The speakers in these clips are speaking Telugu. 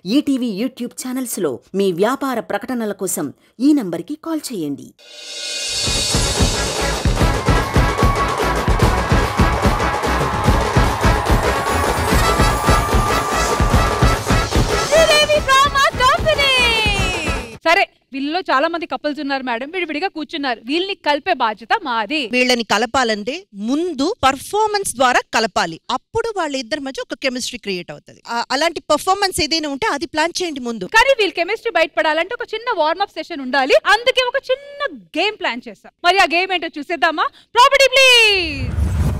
ఈటీవీ యూట్యూబ్ ఛానల్స్లో మీ వ్యాపార ప్రకటనల కోసం ఈ నంబర్కి కాల్ చేయండి. సరే, వీళ్ళలో చాలా మంది కపుల్స్ ఉన్నారు మేడం, విడివిడిగా కూర్చున్నారు. వీళ్ళని కలిపే బాధ్యత మాది. వీళ్ళని కలపాలంటే ముందు పర్ఫార్మెన్స్ ద్వారా కలపాలి. అప్పుడు వాళ్ళిద్దరి మధ్య ఒక కెమిస్ట్రీ క్రియేట్ అవుతుంది. అలాంటి పర్ఫార్మెన్స్ ఏదైనా ఉంటే అది ప్లాన్ చేయండి ముందు. కానీ వీళ్ళు కెమిస్ట్రీ బయటపడాలంటే ఒక చిన్న వార్మప్ సెషన్ ఉండాలి. అందుకే ఒక చిన్న గేమ్ ప్లాన్ చేస్తాం. మరి ఆ గేమ్ ఏంటో చూసేద్దామా? Property please.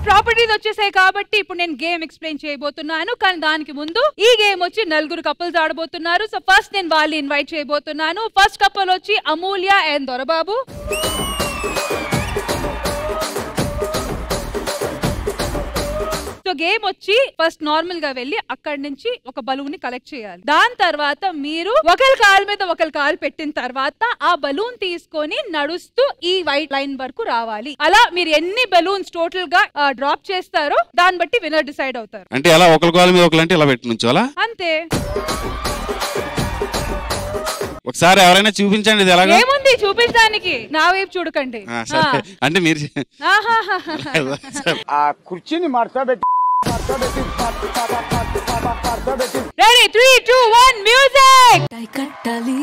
ప్రాపర్టీస్ వచ్చేసాయి కాబట్టి ఇప్పుడు నేను గేమ్ ఎక్స్ప్లెయిన్ చేయబోతున్నాను. కానీ దానికి ముందు ఈ గేమ్ వచ్చి నలుగురు కపుల్స్ ఆడబోతున్నారు. సో ఫస్ట్ నేను వాళ్ళని ఇన్వైట్ చేయబోతున్నాను. ఫస్ట్ కపుల్ వచ్చి అమూల్య అండ్ దొరబాబు. సో గేమ్ వచ్చి ఫస్ట్ నార్మల్ గా వెళ్ళి అక్కడి నుంచి ఒక బలూన్ ని కలెక్ట్ చేయాలి. దాని తర్వాత మీరు ఒకరి కాలు మీద ఒకరి కాలు పెట్టిన తర్వాత ఆ బలూన్ తీసుకొని నడుస్తూ ఈ వైట్ లైన్ వరకు రావాలి. అలా మీరు ఎన్ని బలూన్స్ టోటల్ గా డ్రాప్ చేస్తారో దాన్ని బట్టి విన్నర్ డిసైడ్ అవుతారు. అంటే అలా ఒకరి కాలు మీద ఒకరు అంటే ఇలా పెట్టి నుంచోలా? అంతే. ఒకసారి ఎవరైనా చూపించండి. ఇది ఎలాగా ఏముంది చూపించడానికి? నా వైపు చూడకండి. అంటే మీరు ఆ కుర్చీని రెడీ 3, 2, 1 మ్యూజిక్. కట్టాలి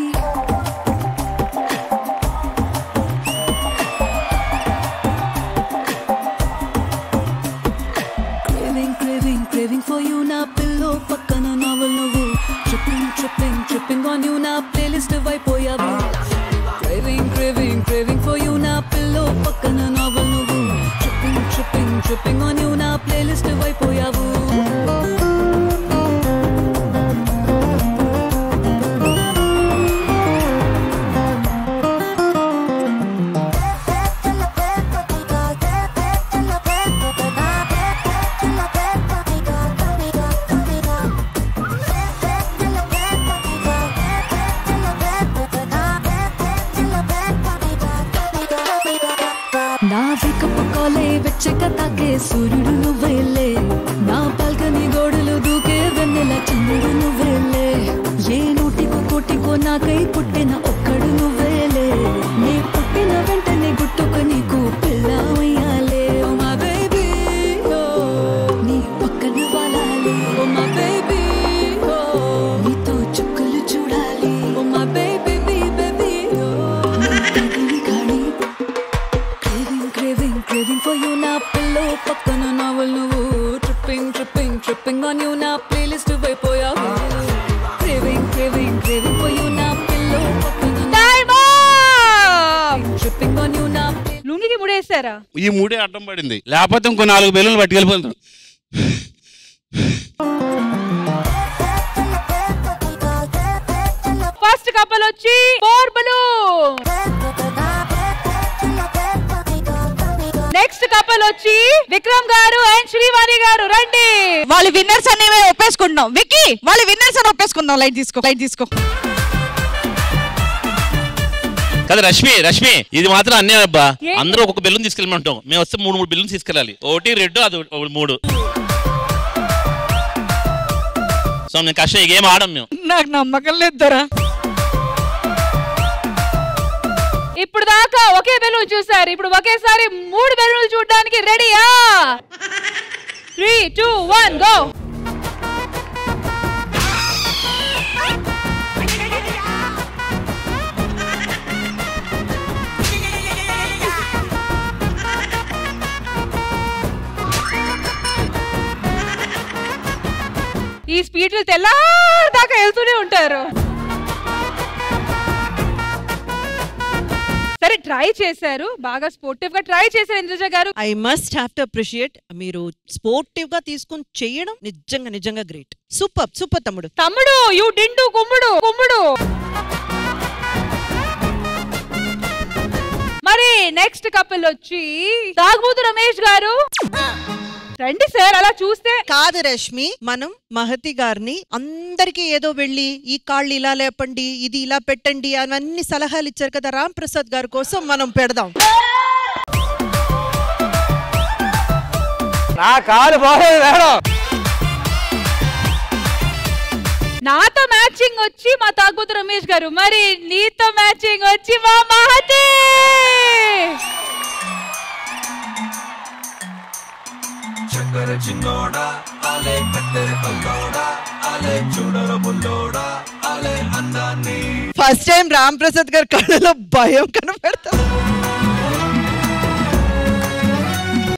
craving for you na pillow pakkana novel nuvu tripping on you na playlist vaipoyavu craving for you na pillow pakkana novel nuvu tripping on you na playlist vaipoyavu నా వేకపు కాలే వెచ్చక తాకే సూర్యుడు నువ్వేలే, నా బాల్కనీ గోడలు దూకే వెన్నెల చంద్రుడు నువ్వేలే, ఏ నూటికో కోటికో నాకై పుట్టిన ఒక్కడు నువ్వేలే, నే పుట్టిన వెంటనే గుట్టుకు నీకు పిల్లమయ్యాలే. ఓ మా బేబీ ఓ నీ పక్కన వాలాలి, ఓ మా బేబీ ఓ నీతో చుక్కలు చూడాలి, ఓ మా baby baby oh craving for you na pillow pakkana novel nuvu tripping on you na playlist vaipoyavu craving for you na pillow pakkana time tripping on you na లుంగికి ముడేశారా? ఈ మూడే అడ్డం పడింది, లేకపోతే ఇంకో 4 బెలూన్లు పట్టుకెళ్ళిపోతాం. ఫస్ట్ కపుల్ వచ్చి 4 బలూన్. నెక్స్ట్ కపుల్ వచ్చి విక్రమ్ గారు అండ్ శ్రీవాణి గారు. రండి. వాళ్ళు విన్నర్స్ అని ఒప్పేసుకుంటున్నాం. విక్కీ వాళ్ళు విన్నర్స్ అని ఒప్పేసుకుందాం. లైట్ తీసుకో. కదా రష్మి ఇది మాత్రం అన్నీ అబ్బా. అందరూ ఒక్కొక్క బెలూన్ తీసుకెళ్ళమంటాం. మేము వస్తే 3 బెలూన్స్ తీసుకెళ్ళాలి. ఒకటి రెడ్, అది 3. సో నేను కష్టం ఈ గేమ్ ఆడం మేము. నాకు నమ్మకం లేదురా. ఇప్పుడు దాకా ఒకే బెలూన్ చూసారు, ఇప్పుడు ఒకేసారి 3 బెలూన్లు చూడడానికి రెడీయా? 3, 2, 1 గో. ఈ స్పీడ్ తెల్లారిదాకా వెళ్తూనే ఉంటారు. సరే, ట్రై చేశారు, బాగా స్పోర్టివ్ గా ట్రై చేశారు ఇంద్రజ గారు. I must have to appreciate. మీరు స్పోర్టివ్ గా తీసుకొని చేయడం నిజంగా గ్రేట్. సూపర్ తమ్ముడు. యు డిండు కుమ్ముడు. మరి నెక్స్ట్ కపుల్ వచ్చి తాగుబోతు రమేష్ గారు. రండి సార్. అలా చూస్తే కాదు రష్మి, మనం మహతి గారిని అందరికి ఏదో వెళ్ళి ఈ కాళ్ళు ఇలా లేపండి, ఇది ఇలా పెట్టండి అవన్నీ సలహాలు ఇచ్చారు కదా, రామ్ ప్రసాద్ గారి కోసం మనం పెడదాం. నా కాలు బాగోదు మేడం. నాతో మ్యాచింగ్ వచ్చి మా తాగుబోతు రమేష్ గారు, మరి నీతో మ్యాచింగ్ వచ్చి మా మహతి. ఫస్ట్ టైం రామ్ ప్రసాద్ గారి కళ్ళలో భయం కనపడతా.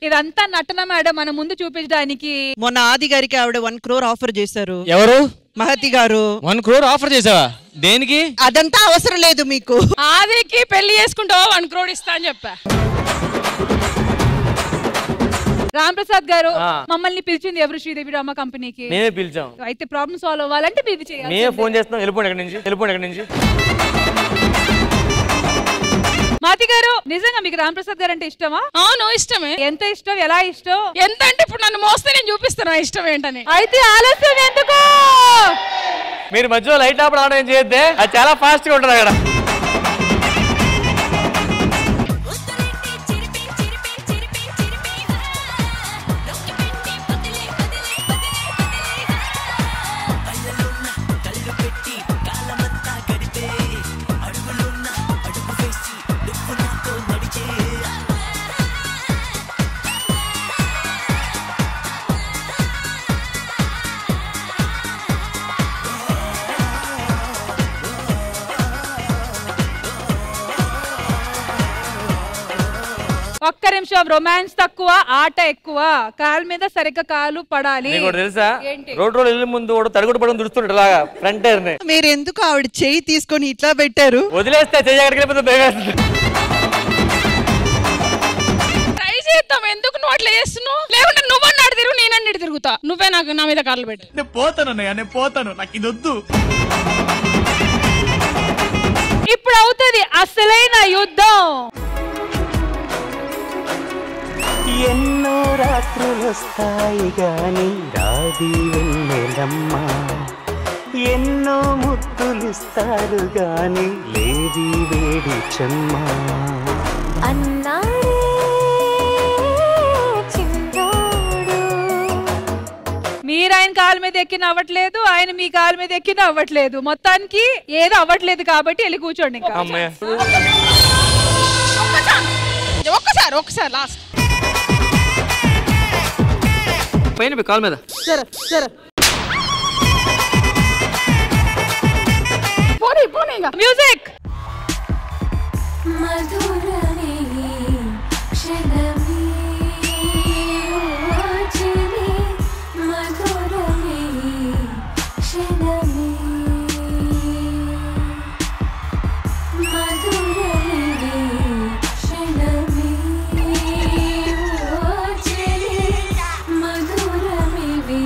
ఇదంతా నటన మేడం, మన ముందు చూపించడానికి. మొన్న ఆది గారికి ఆవిడ 1 crore ఆఫర్ చేశారు. ఎవరు? మహతి గారు. 1 crore ఆఫర్ చేసావా? దేనికి? అదంతా అవసరం లేదు మీకు. ఆదికి పెళ్లి చేసుకుంటావా 1 crore ఇస్తా అని చెప్పా. రామ్ ప్రసాద్ గారు, మమ్మల్ని పిలిచింది ఎవరు? శ్రీదేవి డ్రామా కంపెనీకి మేమే పిలిచాం. అయితే ప్రాబ్లమ్ సాల్వ్ అవ్వాలంటే మీరు చేయాలి. మేమే ఫోన్ చేస్తాం. వెళ్ళిపోండి ఎక్కడి నుంచి. మాతి గారు, నిజంగా మీకు రామ్ ప్రసాద్ గారు అంటే ఇష్టమా? అవును, ఇష్టమే. ఎంత ఇష్టం? ఎలా ఇష్టం? ఎంత అంటే ఇప్పుడు నన్ను మోస్తే నేను చూపిస్తాను ఇష్టం ఏంటని. అయితే ఆలస్యం ఎందుకు? మీరు మధ్యలో లైట్ ఆపడం ఆన్ చేయొద్దే, అది చాలా ఫాస్ట్ గా ఉంటుంది అక్కడ. ఒక్క నిమిషం, రొమాన్స్ తక్కువ, ఆట ఎక్కువ. కాలు మీద సరిగ్గా కాలు పడాలి. తెలుసా, రోడ్ వెళ్ళే ముందు తరుగుడు పడడం దుడుస్తుంటాడు అలాగా ఫ్రంట్ టైర్ ని. మీరు ఎందుకు ఆవిడ చెయ్యి తీసుకొని ఇట్లా పెట్టారు? వదిలేస్తే చెయ్యి ట్రై చేద్దాం. ఎందుకు నువ్వు అట్లా చేస్తున్నావు? లేకుంటే నువ్వన్నాడు తిరుగు, నేనన్నాడు తిరుగుతా. నువ్వే నాకు నా మీద కాళ్ళు పెట్టి. నేను పోతాను, నాకు ఇది వద్దు. ఇప్పుడు అవుతుంది అసలైన యుద్ధం. ఎన్నో రాత్రులు వస్తాయి గాని రాది వెన్నెలమ్మ, ఎన్నో ముద్దులిస్తారు గాని లేది వేడి చెమ్మ. అన్నాడే చిన్నోడు. మీరు ఆయన కాలు మీద ఎక్కిన అవ్వట్లేదు, ఆయన మీ కాలు మీద ఎక్కిన అవ్వట్లేదు. మొత్తానికి ఏదో అవ్వట్లేదు కాబట్టి వెళ్ళి కూర్చోండి. ఒక్కసారి లాస్ట్ పైన కాల్ మీద. మ్యూజిక్. మధురమే క్షణమే వాచనే, మధురమే క్షణమే, మధురమే క్షణమే వాచనే, మధురమే.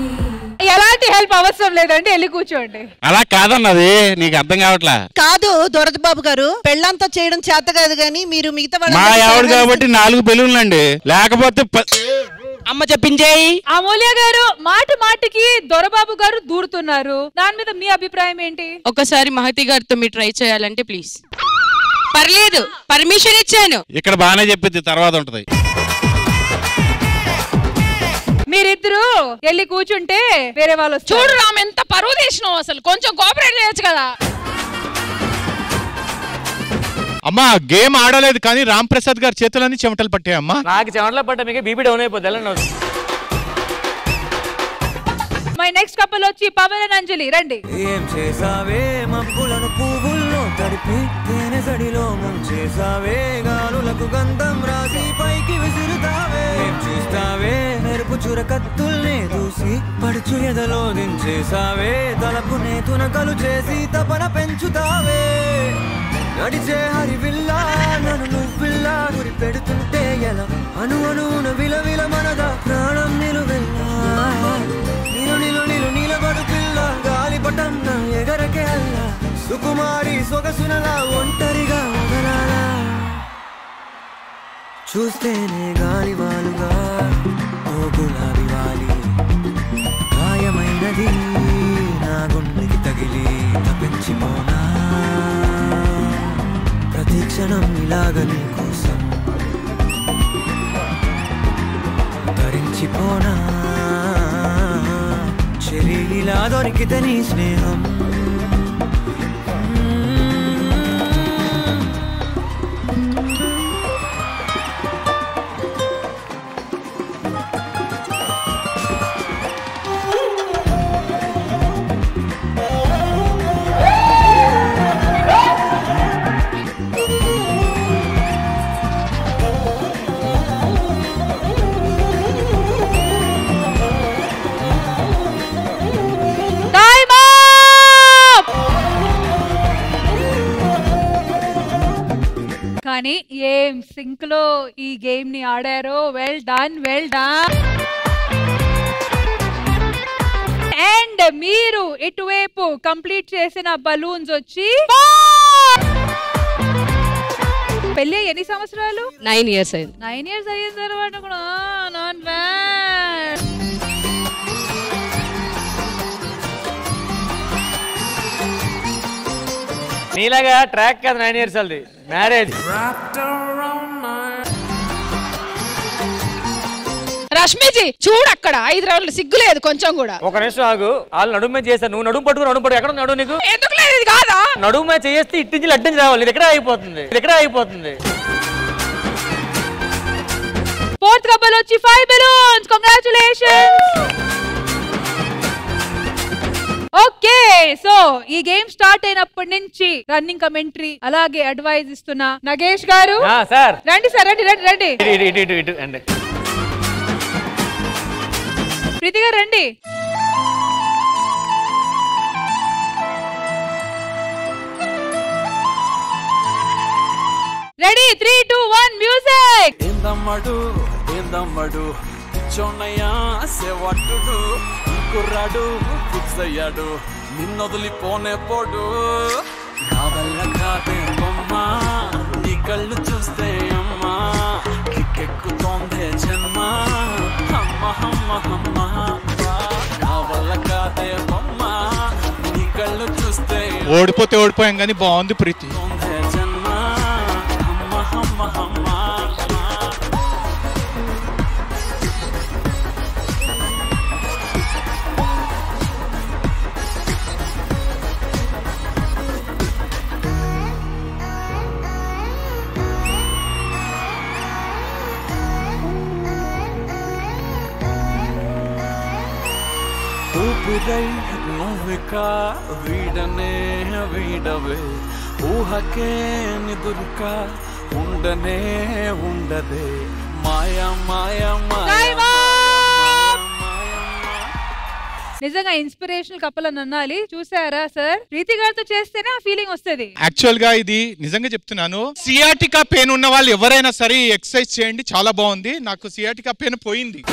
ఎలాంటి హెల్ప్ అవసరం లేదండి, వెళ్ళి కూర్చోండి. అలా కాదన్నది, నీకు అర్థం కావట్లా. కాదు దొరదబాబు గారు, పెళ్ళంతా చేయడం చేత కాదు గానీ మీరు మిగతా మా ఆవిడ కాబట్టి 4 బెలూన్లండి, లేకపోతే అమ్మ చెప్పించేయి. అమూల్య గారు, మాటికి దొరబాబు గారు దూరుతున్నారు, దాని మీద మీ అభిప్రాయం ఏంటి? ఒకసారి మహతి గారితో మీరు ట్రై చేయాలంటే ప్లీజ్. పర్లేదు, పర్మిషన్ ఇచ్చాను. ఇక్కడ బాగానే చెప్పింది, తర్వాత ఉంటది. మీరిద్దరు వెళ్ళి కూర్చుంటే వేరే వాళ్ళు చూడు రామ్, ఎంత పరువు తీసినావు. అసలు కొంచెం కోఆపరేట్ చేయొచ్చు కదా. అమ్మా గేమ్ ఆడలేదు కానీ రామ్ ప్రసాద్ గారి చేతులన్నీ చెమటలు పట్టాయమ్మా. నాకు చెమటలు పడ్డా, మీకు బీపీ డౌన్ అయిపోద్ది. మై నెక్స్ట్ కపుల్ వచ్చి పవన్ అండ్ అంజలి, రండి. ఏం చేసావే మబ్బులను పువ్వుల్లో తడిపి తేనె సడిలో ముంచేసావే, గాలులకు గంధం రాసి పైకి విసురుతావే. ఏం చూస్తావే మెరుపు చురకత్తుల్నే దూసి పడుచు ఎదలో దించేసావే, తలపునే తునకలు చేసి తపన పెంచుతావే. నడిచే హరివిల్లా నన్ను నువ్విల్లా గురి పెడుతుంటే ఎలా, అను అనున విలవిల మనదా ప్రాణం నిలువెల్లా. నిలబడు పిల్ల గాలి పటన్న ఎగరకే అల్లా, సుకుమారి సొగసునలా ఒంటరిగా వదలాలా. చూస్తేనే గాలి వాలుగా ఓ గులాబీ వాలి, గాయమైనది నా గుండెకి తగిలి తప్పించిపోనా. ప్రతి క్షణం ఇలాగ నీ కోసం తరించిపోనా. చెరి ఇలా దొరికితే నీ స్నేహం కానీ ఏం సింక్ లో ఈ గేమ్ ని ఆడారో. Well done, well done. And మీరు ఇటువైపు కంప్లీట్ చేసిన బలూన్స్ వచ్చి పెళ్లి ఎన్ని సంవత్సరాలు? 9 years అయింది. 9 years అయిన తర్వాత కూడా నాట్ బ్యాడ్. నీలాగా ట్రాక్ కాదు 9 years అది మ్యారేజ్. రష్మిజీ చూడు అక్కడ 5 రౌండ్లు సిగ్గులేదు కొంచెం కూడా. ఒక నిమిషం ఆగు. వాళ్ళు నడుము మీద చేస్తారు, నువ్వు నడుము పట్టుకుని నడుము పట్టు. ఎక్కడ నడుము నీకు? ఎందుకు లేదు ఇది కాదా? నడుము మీద చేస్తే ఇట్టించి అడ్డించి రావాలి. ఇది ఎక్కడ అయిపోతుంది, ఇది ఎక్కడ అయిపోతుంది. ఫోర్త్ కపుల్ వచ్చి 5 బెలూన్స్. కంగ్రాచులేషన్స్. ఓకే, సో ఈ గేమ్ స్టార్ట్ అయినప్పటి నుంచి రన్నింగ్ కమెంటరీ అలాగే అడ్వైజ్ ఇస్తున్న నగేష్ గారు. సార్ రండి సార్, రండి రండి రండి. ఇటు అండి. ప్రీతి గారు రండి. Ready 3, 2, 1 music. ఏందమ్మడు చోన్నయ్యా సేవట్టుడు కుర్రాడు ఫిక్స్ అయ్యాడు నిన్నొదిలిపోనే పోడు. నా వల్ల కాదే బొమ్మా నీ కళ్ళు చూస్తే అమ్మా కిక్కెక్కుతోందే జన్మ. అమ్మ అమ్మ అమ్మ నా వల్ల కాదే బొమ్మా నీ కళ్ళు చూస్తే ఓడిపోతే ఓడిపోయాం కానీ బాగుంది ప్రీతి. జన్మ అమ్మ అమ్మ అమ్మ. ఊపిరై నువ్విక వీడనే వీడవే ఊహకే నిదురుక ఉండనే ఉండదే మాయా మాయా మాయా. నిజంగా ఇన్స్పిరేషనల్ కపుల్ అని అనాలి. చూసారా సార్, ప్రీతి గారితో చేస్తేనే ఆ ఫీలింగ్ వస్తుంది. యాక్చువల్ గా ఇది నిజంగా చెప్తున్నాను, సియాటికా పెయిన్ ఉన్న వాళ్ళు ఎవరైనా సరే ఎక్సర్సైజ్ చేయండి, చాలా బాగుంది. నాకు సియాటికా పెయిన్ పోయింది.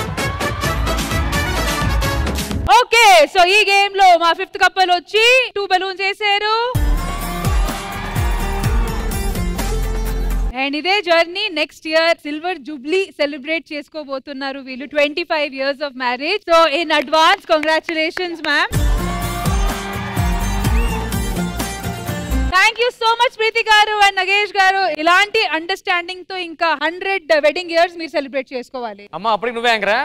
ఓకే, సో ఈ గేమ్ లో మా 5th కపుల్ వచ్చి 2 బెలూన్స్ వేసారు. అండ్ ఇదే journey next year silver jubilee celebrate చేసుకోబోతున్నారు వీళ్ళు. 25 years of marriage. So in advance congratulations ma'am. Thank you so much Preethi garu and Nagesh గారు. ఇలాంటి అండర్స్టాండింగ్ తో ఇంకా 100 వెడ్డింగ్ ఇయర్స్ మీరు సెలబ్రేట్ చేసుకోవాలి. అమ్మా అప్పటికి నువ్వే యాంకరా?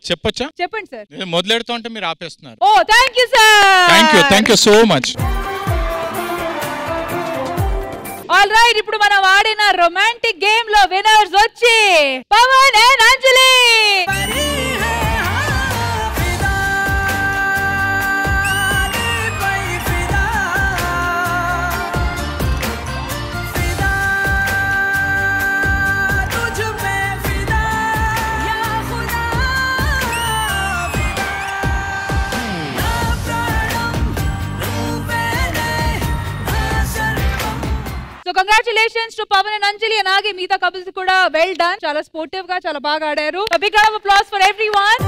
చెప్పొచ్చా? చెప్పండి సార్. మొదలెడుతూ ఉంటే మీరు ఆపేస్తున్నారు. Oh thank you sir. Thank you so much. All right, ఇప్పుడు మనం ఆడిన రొమాంటిక్ గేమ్ లో విన్నర్స్ వచ్చి Pawan and Anjali. Congratulations to Pawan and Anjali and ఆగే మిగతా కపుల్స్ కూడా. వెల్ డన్, చాలా స్పోర్టివ్ గా చాలా బాగా ఆడారు. Big round of applause for everyone.